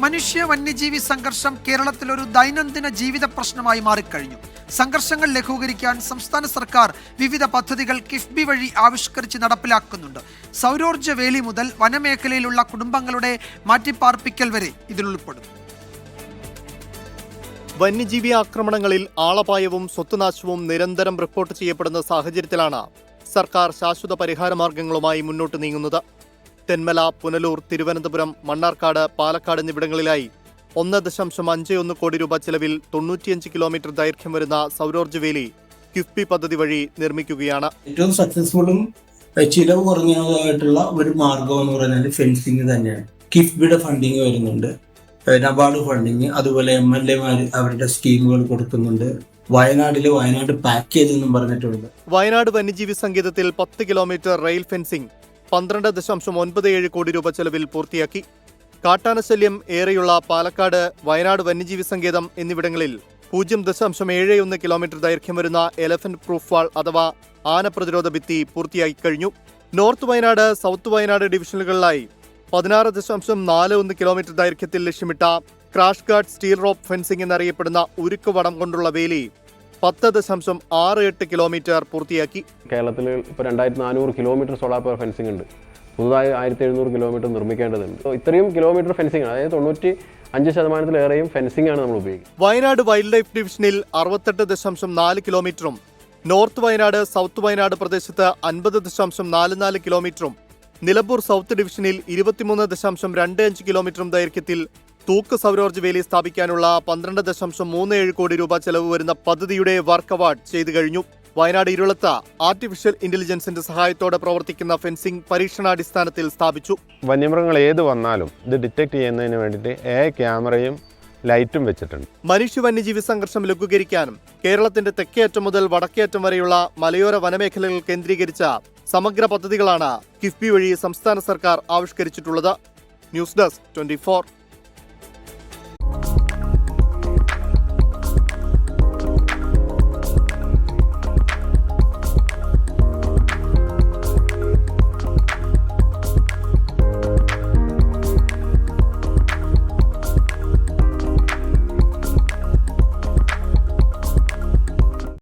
മനുഷ്യ വന്യജീവി സംഘർഷം കേരളത്തിൽ ഒരു ദൈനംദിന ജീവിത പ്രശ്നമായി മാറിക്കഴിഞ്ഞു. സംഘർഷങ്ങൾ ലഘൂകരിക്കാൻ സംസ്ഥാന സർക്കാർ വിവിധ പദ്ധതികൾ കിഫ്ബി വഴി ആവിഷ്കരിച്ച് നടപ്പിലാക്കുന്നുണ്ട്. സൗരോർജ്ജ വേലി മുതൽ വനമേഖലയിലുള്ള കുടുംബങ്ങളുടെ മാറ്റിപ്പാർപ്പിക്കൽ വരെ ഇതിൽ ഉൾപ്പെടും. വന്യജീവി ആക്രമണങ്ങളിൽ ആളപായവും സ്വത്തുനാശവും നിരന്തരം റിപ്പോർട്ട് ചെയ്യപ്പെടുന്ന സാഹചര്യത്തിലാണ് സർക്കാർ ശാശ്വത പരിഹാര മാർഗങ്ങളുമായി മുന്നോട്ട് നീങ്ങുന്നത്. തെന്മല, പുനലൂർ, തിരുവനന്തപുരം, മണ്ണാർക്കാട്, പാലക്കാട് എന്നിവിടങ്ങളിലായി 1.51 കോടി രൂപ ചെലവിൽ 95 കിലോമീറ്റർ ദൈർഘ്യം വരുന്ന സൗരോർജ്ജ വേലി കിഫ്ബി പദ്ധതി വഴി നിർമ്മിക്കുകയാണ്. ഏറ്റവും സക്സസ്ഫുള്ളും ചിലവ് കുറഞ്ഞതായിട്ടുള്ള ഒരു മാർഗം എന്ന് പറയുന്നത് ഫെൻസിങ് തന്നെയാണ്. കിഫ്ബിയുടെ ഫണ്ടിങ് വരുന്നുണ്ട്, നബാർഡ് ഫണ്ടിങ്, അതുപോലെ MLA അവരുടെ സ്കീമുകൾ കൊടുക്കുന്നുണ്ട്. വയനാട് പാക്കേജ് എന്നും പറഞ്ഞിട്ടുണ്ട്. വയനാട് വന്യജീവി സങ്കേതത്തിൽ 10 കിലോമീറ്റർ റെയിൽ ഫെൻസിംഗ് 12.97 കോടി രൂപ ചെലവിൽ പൂർത്തിയാക്കി. കാട്ടാനശല്യം ഏറെയുള്ള പാലക്കാട്, വയനാട് വന്യജീവി സങ്കേതം എന്നിവിടങ്ങളിൽ 0.71 കിലോമീറ്റർ ദൈർഘ്യം വരുന്ന എലഫന്റ് പ്രൂഫ് വാൾ അഥവാ ആന പ്രതിരോധ ഭിത്തി പൂർത്തിയാക്കി കഴിഞ്ഞു. നോർത്ത് വയനാട്, സൗത്ത് വയനാട് ഡിവിഷനുകളിലായി 16.41 കിലോമീറ്റർ ദൈർഘ്യത്തിൽ ലക്ഷ്യമിട്ട crash guard steel rope fencing എന്നറിയപ്പെടുന്ന ഉരുക്ക് വടം കൊണ്ടുള്ള വേലി 10.68 കിലോമീറ്റർ പൂർത്തിയാക്കി. കേരളത്തിൽ ഇപ്പോൾ 2400 കിലോമീറ്റർ സോളാർ പവർ ഫെൻസിംഗ് ഉണ്ട്. പുതുതായി 1700 കിലോമീറ്റർ നിർമ്മിക്കേണ്ടതുണ്ട്. ഇത്രയും കിലോമീറ്റർ ഫെൻസിംഗ്, അതായത് 95% ഫെൻസിംഗ് ആണ് നമ്മൾ ഉപയോഗിക്കുന്നത്. വയനാട് വൈൽഡ് ലൈഫ് ഡിവിഷനിൽ 68.4 കിലോമീറ്ററും നോർത്ത് വയനാട്, സൗത്ത് വയനാട് പ്രദേശത്ത് 50.44 കിലോമീറ്ററും നിലമ്പൂർ സൗത്ത് ഡിവിഷനിൽ 23.25 കിലോമീറ്ററും ദൈർഘ്യത്തിൽ തൂക്ക് സൗരോർജ്ജ വേലി സ്ഥാപിക്കാനുള്ള 12.37 കോടി രൂപ ചെലവ് വരുന്ന പദ്ധതിയുടെ വർക്ക് അവാർഡ് ചെയ്തു കഴിഞ്ഞു. വയനാട് ഇരുളത്ത് ആർട്ടിഫിഷ്യൽ ഇന്റലിജൻസിന്റെ സഹായത്തോടെ പ്രവർത്തിക്കുന്ന ഫെൻസിംഗ് പരീക്ഷണാടിസ്ഥാനത്തിൽ സ്ഥാപിച്ചു. വന്യമൃഗങ്ങൾ ഏത് വന്നാലും ഇത് ഡിറ്റക്ട് ചെയ്യുന്നതിന് വേണ്ടിയിട്ട് AI ക്യാമറയും ലൈറ്റും വെച്ചിട്ടുണ്ട്. മനുഷ്യ വന്യജീവി സംഘർഷം ലഘൂകരിക്കാനും കേരളത്തിന്റെ തെക്കേയറ്റം മുതൽ വടക്കേയറ്റം വരെയുള്ള മലയോര വനമേഖലകൾ കേന്ദ്രീകരിച്ച സമഗ്ര പദ്ധതികളാണ് കിഫ്ബി വഴി സംസ്ഥാന സർക്കാർ ആവിഷ്കരിച്ചിട്ടുള്ളത്. News desk 24.